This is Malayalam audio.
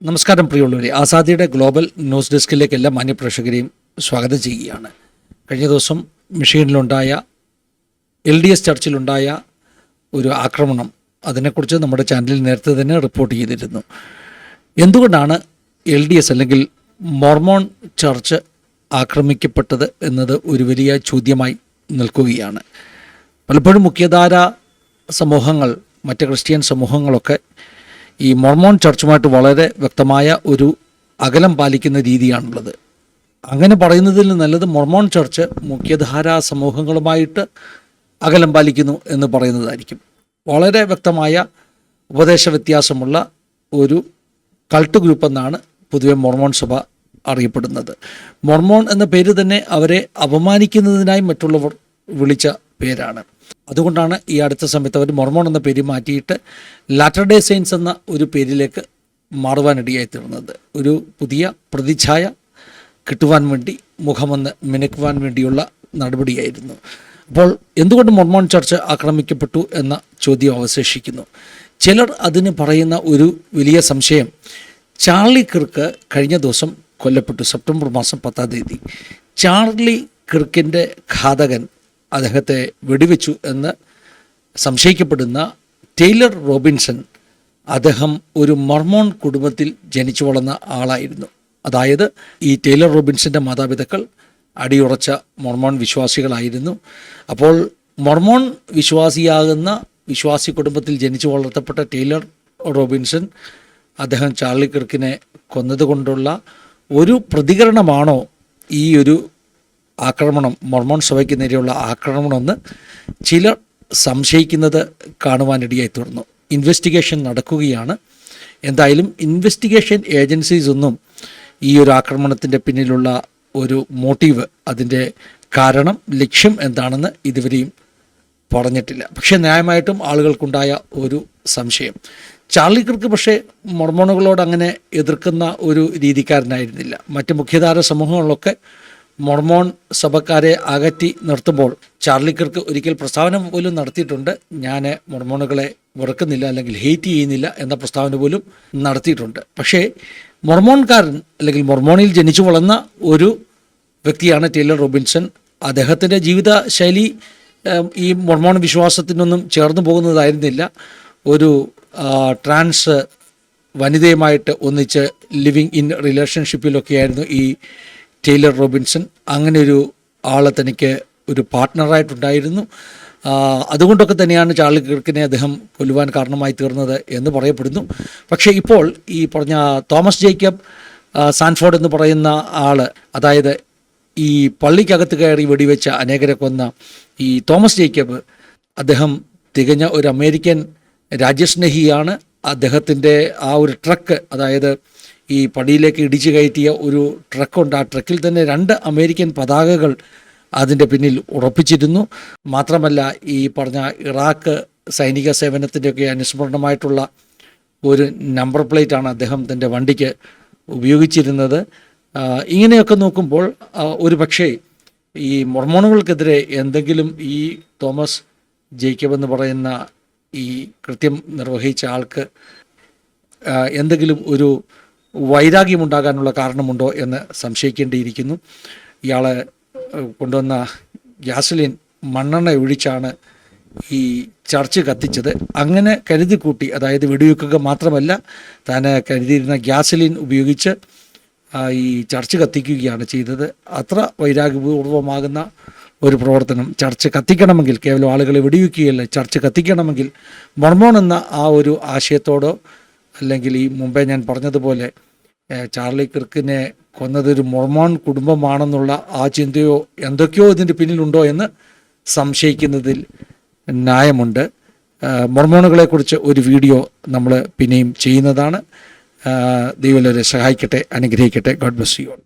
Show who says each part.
Speaker 1: നമസ്കാരം പ്രിയമുള്ളവരെ, ആസാദിയുടെ ഗ്ലോബൽ ന്യൂസ് ഡെസ്കിലേക്ക് എല്ലാ മാന്യപ്രേക്ഷകരെയും സ്വാഗതം ചെയ്യുകയാണ്. കഴിഞ്ഞ ദിവസം മിഷിഗണിലുണ്ടായ LDS ചർച്ചിലുണ്ടായ ഒരു ആക്രമണം, അതിനെക്കുറിച്ച് നമ്മുടെ ചാനലിൽ നേരത്തെ തന്നെ റിപ്പോർട്ട് ചെയ്തിരുന്നു. എന്തുകൊണ്ടാണ് LDS അല്ലെങ്കിൽ മോർമോൺ ചർച്ച് ആക്രമിക്കപ്പെട്ടത് എന്നത് ഒരു വലിയ ചോദ്യമായി നിൽക്കുകയാണ്. പലപ്പോഴും മുഖ്യധാര സമൂഹങ്ങൾ, മറ്റ് ക്രിസ്ത്യൻ സമൂഹങ്ങളൊക്കെ ഈ മോർമോൺ ചർച്ചുമായിട്ട് വളരെ വ്യക്തമായ ഒരു അകലം പാലിക്കുന്ന രീതിയാണുള്ളത്. അങ്ങനെ പറയുന്നതിൽ നല്ലത് മോർമോൺ ചർച്ച് മുഖ്യധാരാ സമൂഹങ്ങളുമായിട്ട് അകലം പാലിക്കുന്നു എന്ന് പറയുന്നതായിരിക്കും. വളരെ വ്യക്തമായ ഉപദേശ വ്യത്യാസമുള്ള ഒരു കൾട്ട് ഗ്രൂപ്പ് എന്നാണ് പൊതുവെ മോർമോൺ സഭ അറിയപ്പെടുന്നത്. മോർമോൺ എന്ന പേര് തന്നെ അവരെ അപമാനിക്കുന്നതിനായി മറ്റുള്ളവർ വിളിച്ച പേരാണ്. അതുകൊണ്ടാണ് ഈ അടുത്ത സമയത്ത് അവർ മോർമോൺ എന്ന പേര് മാറ്റിയിട്ട് ലാറ്റർ ഡേ സെയിൻസ് എന്ന ഒരു പേരിലേക്ക് മാറുവാനിടയായി തീർന്നത്. ഒരു പുതിയ പ്രതിച്ഛായ കിട്ടുവാൻ വേണ്ടി, മുഖമൊന്ന് മിനുക്കുവാൻ വേണ്ടിയുള്ള നടപടിയായിരുന്നു. അപ്പോൾ എന്തുകൊണ്ട് മോർമോൺ ചർച്ച് ആക്രമിക്കപ്പെട്ടു എന്ന ചോദ്യം അവശേഷിക്കുന്നു. ചിലർ അതിന് പറയുന്ന ഒരു വലിയ സംശയം, ചാർലി കിർക്ക് കഴിഞ്ഞ ദിവസം കൊല്ലപ്പെട്ടു. സെപ്റ്റംബർ മാസം 10 ചാർലി കിർക്കിൻ്റെ ഘാതകൻ അദ്ദേഹത്തെ വെടിവെച്ചു എന്ന് സംശയിക്കപ്പെടുന്ന ടെയ്ലർ റോബിൻസൺ, അദ്ദേഹം ഒരു മോർമോൺ കുടുംബത്തിൽ ജനിച്ചു വളർന്ന ആളായിരുന്നു. അതായത് ഈ ടെയ്ലർ റോബിൻസൻ്റെ മാതാപിതാക്കൾ അടിയുറച്ച മോർമോൺ വിശ്വാസികളായിരുന്നു. അപ്പോൾ മോർമോൺ വിശ്വാസിയാകുന്ന വിശ്വാസി കുടുംബത്തിൽ ജനിച്ചു വളർത്തപ്പെട്ട ടെയ്ലർ റോബിൻസൺ അദ്ദേഹം ചാർലി കിർക്കിനെ കൊന്നതുകൊണ്ടുള്ള ഒരു പ്രതികരണമാണോ ഈ ഒരു ആക്രമണം, മോർമോൺ സഭയ്ക്ക് നേരെയുള്ള ആക്രമണമെന്ന് ചിലർ സംശയിക്കുന്നത് കാണുവാനിടയായി തീർന്നു. ഇൻവെസ്റ്റിഗേഷൻ നടക്കുകയാണ്. എന്തായാലും ഇൻവെസ്റ്റിഗേഷൻ ഏജൻസീസ് ഒന്നും ഈ ഒരു ആക്രമണത്തിൻ്റെ പിന്നിലുള്ള ഒരു മോട്ടീവ്, അതിൻ്റെ കാരണം, ലക്ഷ്യം എന്താണെന്ന് ഇതുവരെയും പറഞ്ഞിട്ടില്ല. പക്ഷേ ന്യായമായിട്ടും ആളുകൾക്കുണ്ടായ ഒരു സംശയം, ചാർലി കിർക്ക് പക്ഷേ മോർമോണുകളോട് അങ്ങനെ എതിർക്കുന്ന ഒരു രീതിക്കാരനായിരുന്നില്ല. മറ്റ് മുഖ്യധാര സമൂഹങ്ങളിലൊക്കെ മോർമോൺ സഭക്കാരെ അകറ്റി നിർത്തുമ്പോൾ ചാർലി കിർക്ക് ഒരിക്കൽ പ്രസ്താവന പോലും നടത്തിയിട്ടുണ്ട്. ഞാൻ മോർമോണുകളെ വെറുക്കുന്നില്ല അല്ലെങ്കിൽ ഹെയ്റ്റ് ചെയ്യുന്നില്ല എന്ന പ്രസ്താവന പോലും നടത്തിയിട്ടുണ്ട്. പക്ഷേ മോർമോൺകാരൻ അല്ലെങ്കിൽ മോർമോണിൽ ജനിച്ചു വളർന്ന ഒരു വ്യക്തിയാണ് ടെയ്ലർ റോബിൻസൺ. അദ്ദേഹത്തിൻ്റെ ജീവിത ശൈലി ഈ മോർമോൺ വിശ്വാസത്തിനൊന്നും ചേർന്ന് പോകുന്നതായിരുന്നില്ല. ഒരു ട്രാൻസ് വനിതയുമായിട്ട് ഒന്നിച്ച് ലിവിങ് ഇൻ റിലേഷൻഷിപ്പിലൊക്കെയായിരുന്നു ഈ ടെയ്ലർ റോബിൻസൺ. അങ്ങനെ ഒരു ആളെ തനിക്ക് ഒരു പാർട്ട്ണറായിട്ടുണ്ടായിരുന്നു. അതുകൊണ്ടൊക്കെ തന്നെയാണ് ചാർലി കിർക്കിനെ അദ്ദേഹം കൊല്ലുവാൻ കാരണമായി തീർന്നത് എന്ന് പറയപ്പെടുന്നു. പക്ഷേ ഇപ്പോൾ ഈ പറഞ്ഞ തോമസ് ജേക്കബ് സാൻഫോർഡ് എന്ന് പറയുന്ന ആൾ, അതായത് ഈ പള്ളിക്കകത്ത് കയറി വെടിവെച്ച അനേകരെ കൊന്ന ഈ തോമസ് ജേക്കബ്, അദ്ദേഹം തികഞ്ഞ ഒരു അമേരിക്കൻ രാജ്യസ്നേഹിയാണ്. അദ്ദേഹത്തിൻ്റെ ആ ഒരു ട്രക്ക്, അതായത് ഈ പടിയിലേക്ക് ഇടിച്ചു കയറ്റിയ ഒരു ട്രക്കുണ്ട്. ആ ട്രക്കിൽ തന്നെ 2 അമേരിക്കൻ പതാകകൾ അതിൻ്റെ പിന്നിൽ ഉറപ്പിച്ചിരുന്നു. മാത്രമല്ല ഈ പറഞ്ഞ ഇറാഖ് സൈനിക സേവനത്തിൻ്റെയൊക്കെ അനുസ്മരണമായിട്ടുള്ള ഒരു നമ്പർ പ്ലേറ്റാണ് അദ്ദേഹം തൻ്റെ വണ്ടിക്ക് ഉപയോഗിച്ചിരുന്നത്. ഇങ്ങനെയൊക്കെ നോക്കുമ്പോൾ ഒരു പക്ഷേ ഈ മോർമോണുകൾക്കെതിരെ എന്തെങ്കിലും ഈ തോമസ് ജേക്കബ് എന്ന് പറയുന്ന ഈ കൃത്യം നിർവഹിച്ച ആൾക്ക് എന്തെങ്കിലും ഒരു വൈരാഗ്യമുണ്ടാകാനുള്ള കാരണമുണ്ടോ എന്ന് സംശയിക്കേണ്ടിയിരിക്കുന്നു. ഇയാളെ കൊണ്ടുവന്ന ഗ്യാസലിൻ മണ്ണെണ്ണ ഒഴിച്ചാണ് ഈ ചർച്ച് കത്തിച്ചത്. അങ്ങനെ കരുതി കൂട്ടി, അതായത് വെടിവെക്കുക മാത്രമല്ല, താൻ കരുതിയിരുന്ന ഗ്യാസലിൻ ഉപയോഗിച്ച് ഈ ചർച്ച് കത്തിക്കുകയാണ് ചെയ്തത്. അത്ര വൈരാഗ്യപൂർവമാകുന്ന ഒരു പ്രവർത്തനം. ചർച്ച് കത്തിക്കണമെങ്കിൽ കേവലം ആളുകളെ വെടിവെക്കുകയല്ല, ചർച്ച് കത്തിക്കണമെങ്കിൽ മോർമോൺ എന്ന ആ ഒരു ആശയത്തോടോ അല്ലെങ്കിൽ ഈ മുമ്പേ ഞാൻ പറഞ്ഞതുപോലെ ചാർലി കിർക്കിനെ കൊന്നതൊരു മോർമോൺ കുടുംബമാണെന്നുള്ള ആ ചിന്തയോ എന്തൊക്കെയോ ഇതിൻ്റെ പിന്നിലുണ്ടോ എന്ന് സംശയിക്കുന്നതിൽ ന്യായമുണ്ട്. മോർമോണുകളെക്കുറിച്ച് ഒരു വീഡിയോ നമ്മൾ പിന്നെയും ചെയ്യുന്നതാണ്. ദൈവം സഹായിക്കട്ടെ, അനുഗ്രഹിക്കട്ടെ. God bless you all.